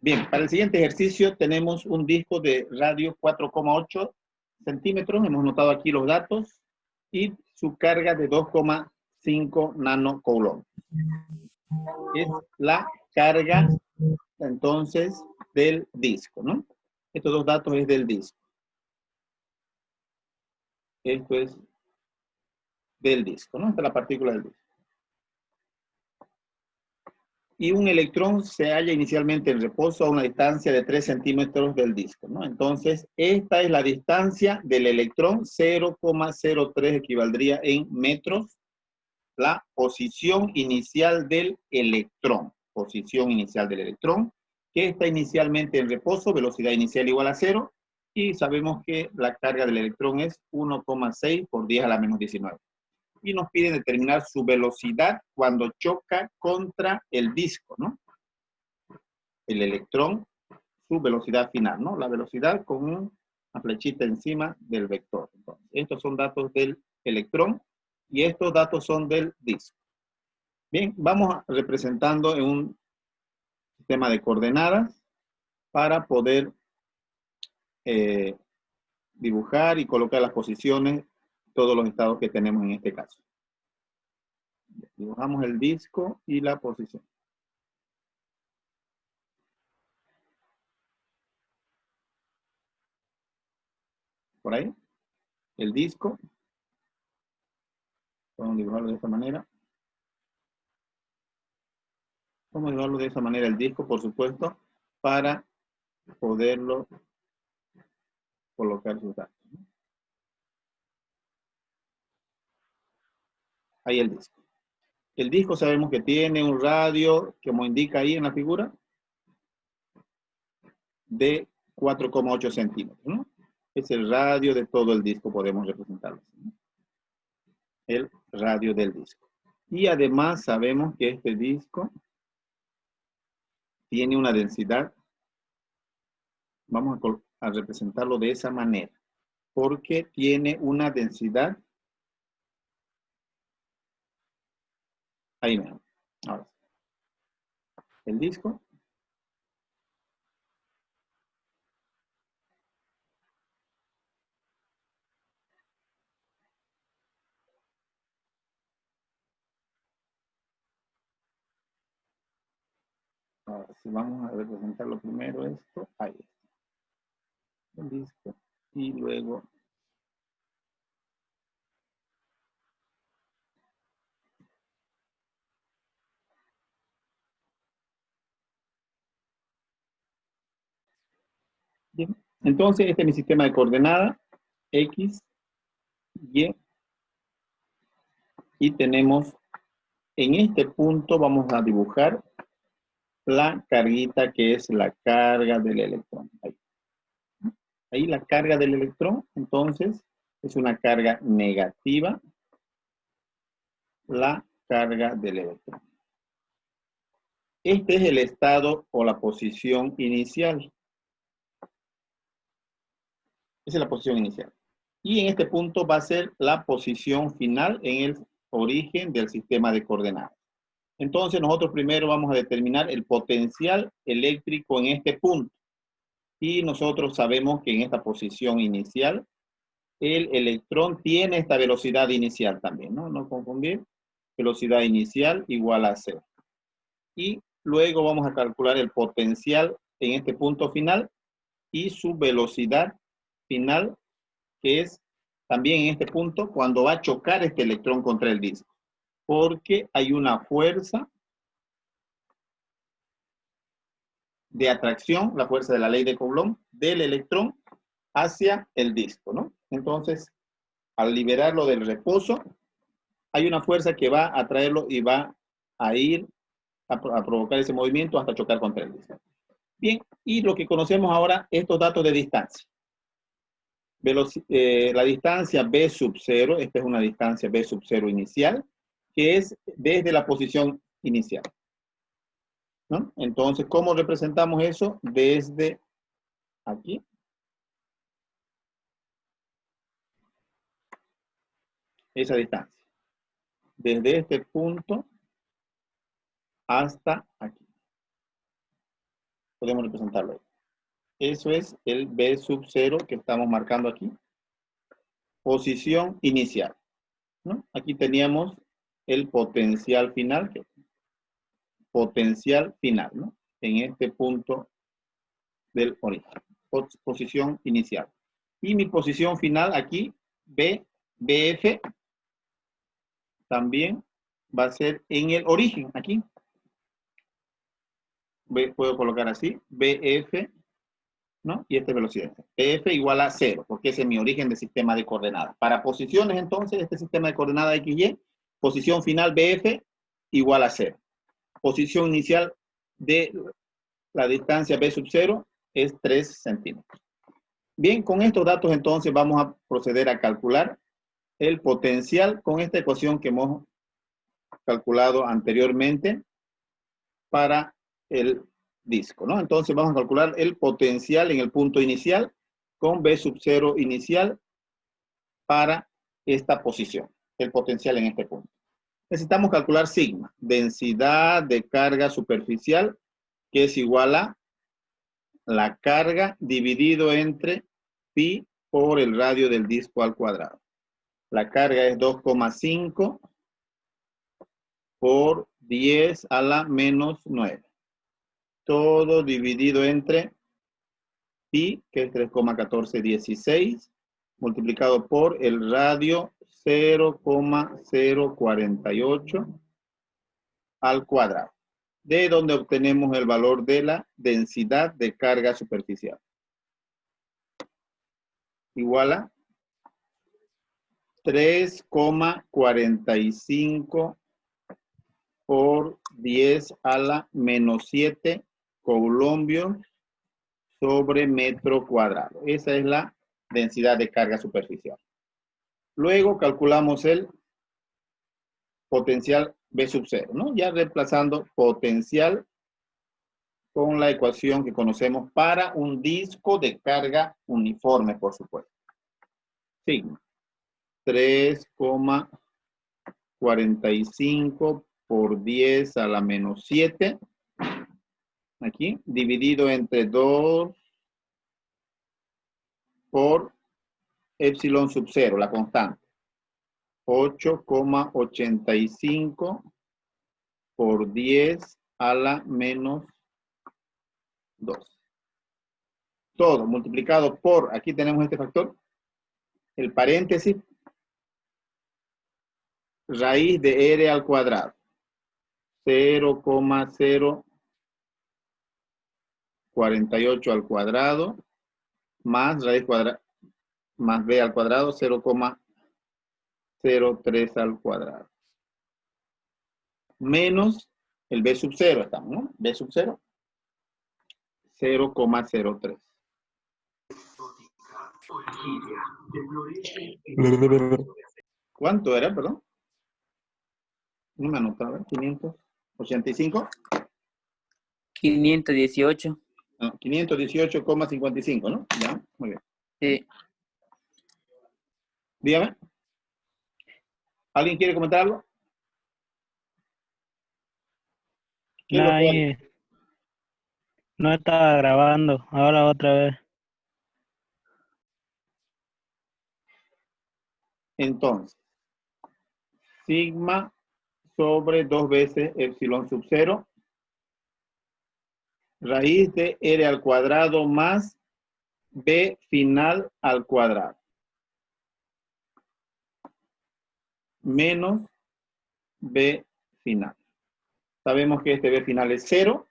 Bien, para el siguiente ejercicio tenemos un disco de radio 4,8 centímetros. Hemos notado aquí los datos y su carga de 2,5 nanocoulomb. Es la carga, entonces, del disco, ¿no? Estos dos datos es del disco. Esto es del disco, ¿no? Esta es la partícula del disco. Y un electrón se halla inicialmente en reposo a una distancia de 3 centímetros del disco, ¿no? Entonces, esta es la distancia del electrón, 0,03 equivaldría en metros, la posición inicial del electrón, que está inicialmente en reposo, velocidad inicial igual a 0, y sabemos que la carga del electrón es 1,6 por 10 a la menos 19. Y nos piden determinar su velocidad cuando choca contra el disco, ¿no? El electrón, su velocidad final, ¿no? La velocidad con una flechita encima del vector. Entonces, estos son datos del electrón y estos datos son del disco. Bien, vamos representando en un sistema de coordenadas para poder dibujar y colocar las posiciones, todos los estados que tenemos en este caso. Dibujamos el disco y la posición. Por ahí, el disco. Vamos a dibujarlo de esta manera. Vamos a dibujarlo de esa manera el disco, por supuesto, para poderlo colocar sus datos. Ahí el disco. El disco sabemos que tiene un radio, como indica ahí en la figura, de 4,8 centímetros, ¿no? Es el radio de todo el disco, podemos representarlo así, ¿no? El radio del disco. Y además sabemos que este disco tiene una densidad, vamos a representarlo de esa manera, porque tiene una densidad, ahí mismo, ahora sí. El disco ahora, si vamos a representarlo primero esto, ahí está, el disco, y luego bien. Entonces este es mi sistema de coordenadas, X, Y, y tenemos, en este punto vamos a dibujar la carguita que es la carga del electrón. Ahí la carga del electrón, entonces, es una carga negativa, la carga del electrón. Este es el estado o la posición inicial. Esa es la posición inicial. Y en este punto va a ser la posición final en el origen del sistema de coordenadas. Entonces nosotros primero vamos a determinar el potencial eléctrico en este punto. Y nosotros sabemos que en esta posición inicial el electrón tiene esta velocidad inicial también, ¿no? No confundir. Velocidad inicial igual a 0. Y luego vamos a calcular el potencial en este punto final y su velocidad final, que es también en este punto cuando va a chocar este electrón contra el disco. Porque hay una fuerza de atracción, la fuerza de la ley de Coulomb, del electrón hacia el disco, ¿no? Entonces, al liberarlo del reposo, hay una fuerza que va a traerlo y va a ir a provocar ese movimiento hasta chocar contra el disco. Bien, y lo que conocemos ahora, estos datos de distancia. La distancia B sub 0, esta es una distancia B sub 0 inicial, que es desde la posición inicial, ¿no? Entonces, ¿cómo representamos eso? Desde aquí. Esa distancia. Desde este punto hasta aquí. Podemos representarlo ahí. Eso es el B sub 0 que estamos marcando aquí. Posición inicial, ¿no? Aquí teníamos el potencial final, ¿no? En este punto del origen. Posición inicial. Y mi posición final aquí, BF, también va a ser en el origen, aquí. Puedo colocar así, BF, ¿no? Y esta velocidad. BF igual a 0, porque ese es mi origen de sistema de coordenadas. Para posiciones, entonces, este sistema de coordenadas XY, posición final BF igual a 0. Posición inicial de la distancia B sub 0 es 3 centímetros. Bien, con estos datos, entonces, vamos a proceder a calcular el potencial con esta ecuación que hemos calculado anteriormente para el disco, ¿no? Entonces vamos a calcular el potencial en el punto inicial con B sub 0 inicial para esta posición, el potencial en este punto. Necesitamos calcular sigma, densidad de carga superficial, que es igual a la carga dividido entre pi por el radio del disco al cuadrado. La carga es 2,5 por 10 a la menos 9. Todo dividido entre pi, que es 3,1416, multiplicado por el radio 0,048 al cuadrado, de donde obtenemos el valor de la densidad de carga superficial. Igual a 3,45 por 10 a la menos 7 coulombios sobre metro cuadrado. Esa es la densidad de carga superficial. Luego calculamos el potencial B sub 0, ¿no? Ya reemplazando potencial con la ecuación que conocemos para un disco de carga uniforme, por supuesto. Sigma. 3,45 por 10 a la menos 7. Aquí, dividido entre 2 por epsilon sub 0, la constante. 8,85 por 10 a la menos 2. Todo multiplicado por, aquí tenemos este factor, el paréntesis, raíz de R al cuadrado. 0,048 al cuadrado, más raíz cuadrada, más B al cuadrado, 0,03 al cuadrado. Menos el B sub 0, estamos, ¿no? B sub 0, 0,03. ¿Cuánto era, perdón? No me anotaba, 585. 518. No, 518,55, ¿no? Ya, muy bien. Sí. Dígame. ¿Alguien quiere comentarlo? No, ahí no estaba grabando. Ahora otra vez. Entonces, sigma sobre 2 veces epsilon sub 0, raíz de R al cuadrado más B final al cuadrado, menos B final. Sabemos que este B final es 0,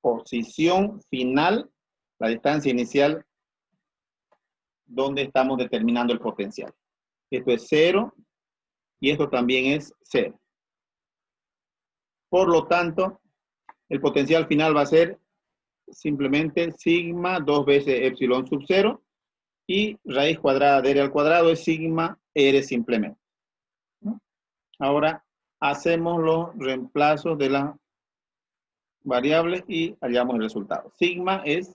posición final, la distancia inicial, donde estamos determinando el potencial. Esto es 0 y esto también es 0. Por lo tanto, el potencial final va a ser simplemente sigma 2 veces epsilon sub 0 y raíz cuadrada de R al cuadrado es sigma R simplemente, ¿no? Ahora hacemos los reemplazos de las variables y hallamos el resultado. Sigma es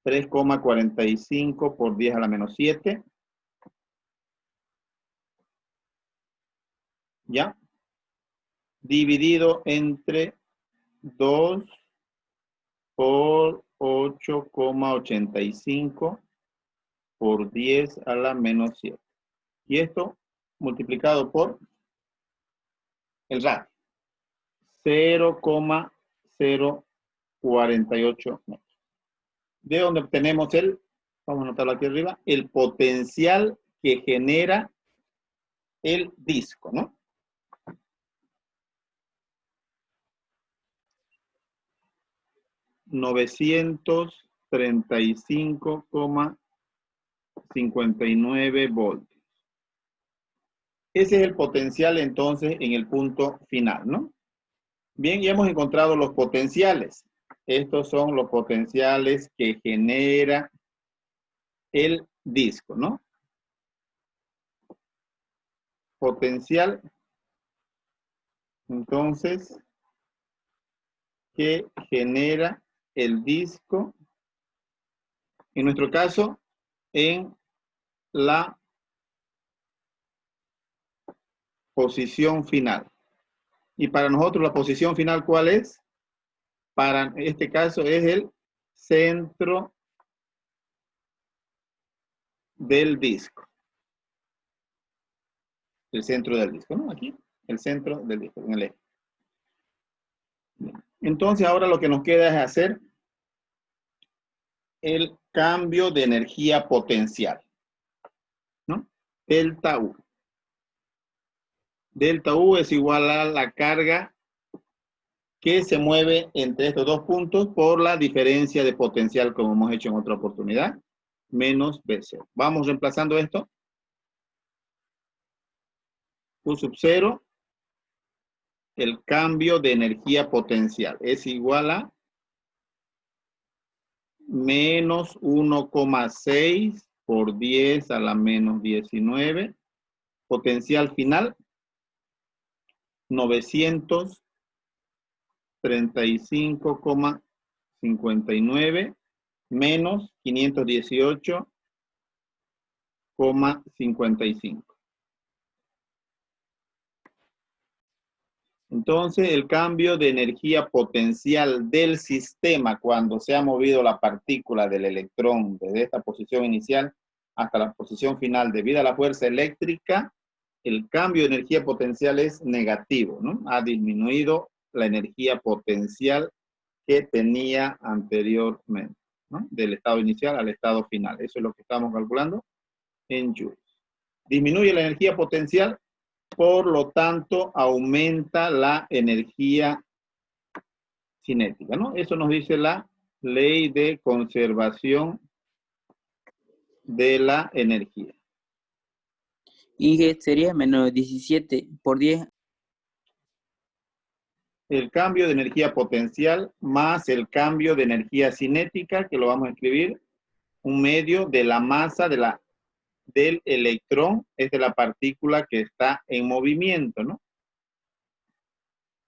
3,45 por 10 a la menos 7. ¿Ya? Dividido entre 2 por 8,85 por 10 a la menos 7. Y esto multiplicado por el radio. 0,048 metros. De donde obtenemos vamos a anotarlo aquí arriba, el potencial que genera el disco, ¿no? $935,59 voltios. Ese es el potencial entonces en el punto final, ¿no? Bien, ya hemos encontrado los potenciales. Estos son los potenciales que genera el disco, ¿no? Potencial, entonces, que genera el disco, en nuestro caso, en la posición final. Y para nosotros la posición final, ¿cuál es? Para este caso es el centro del disco. El centro del disco, ¿no? Aquí, el centro del disco, en el eje. Entonces ahora lo que nos queda es hacer el cambio de energía potencial, ¿no? Delta U. Delta U es igual a la carga que se mueve entre estos dos puntos por la diferencia de potencial, como hemos hecho en otra oportunidad, menos B0. Vamos reemplazando esto. U sub 0, el cambio de energía potencial es igual a menos 1,6 por 10 a la menos 19. Potencial final, 935,59 menos 518,55. Entonces, el cambio de energía potencial del sistema cuando se ha movido la partícula del electrón desde esta posición inicial hasta la posición final debido a la fuerza eléctrica, el cambio de energía potencial es negativo, ¿no? Ha disminuido la energía potencial que tenía anteriormente, ¿no? Del estado inicial al estado final. Eso es lo que estamos calculando en joules. Disminuye la energía potencial, por lo tanto, aumenta la energía cinética, ¿no? Eso nos dice la ley de conservación de la energía. Inge sería menos 17 por 10. El cambio de energía potencial más el cambio de energía cinética, que lo vamos a escribir, un medio de la masa del electrón, es de la partícula que está en movimiento, ¿no?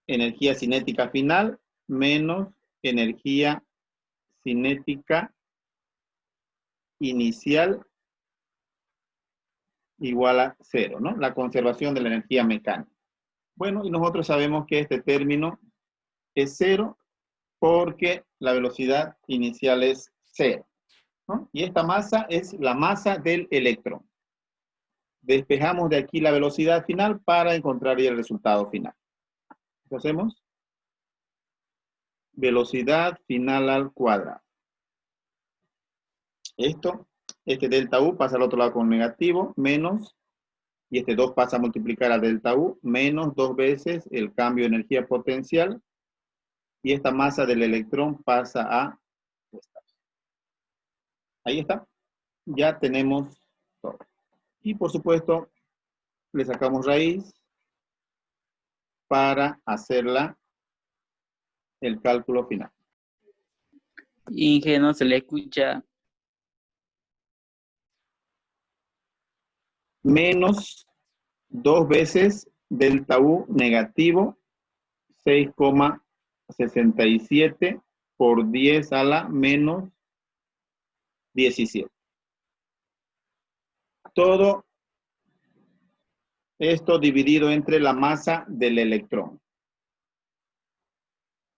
Energía cinética final menos energía cinética inicial igual a 0, ¿no? La conservación de la energía mecánica. Bueno, y nosotros sabemos que este término es 0 porque la velocidad inicial es 0, ¿no? Y esta masa es la masa del electrón. Despejamos de aquí la velocidad final para encontrar el resultado final. ¿Qué hacemos? Velocidad final al cuadrado. Este delta U pasa al otro lado con negativo, menos, y este 2 pasa a multiplicar a delta U, menos 2 veces el cambio de energía potencial, y esta masa del electrón pasa a esta. Ahí está. Ya tenemos todo. Y por supuesto, le sacamos raíz para hacerla el cálculo final. Inge no se le escucha. Menos 2 veces delta U negativo, 6,67 por 10 a la menos 17. Todo esto dividido entre la masa del electrón.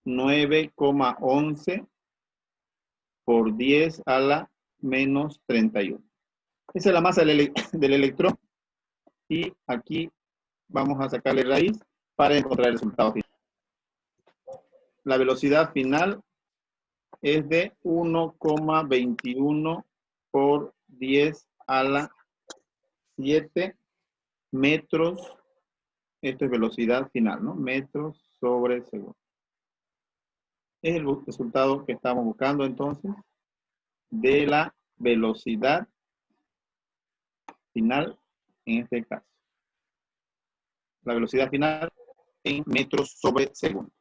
9,11 por 10 a la menos 31. Esa es la masa del electrón. Y aquí vamos a sacarle raíz para encontrar el resultado final. La velocidad final es de 1,21 por 10 a la 7 metros. Esto es velocidad final, ¿no? Metros sobre segundo. Es el resultado que estamos buscando entonces de la velocidad final en este caso. La velocidad final en metros sobre segundo.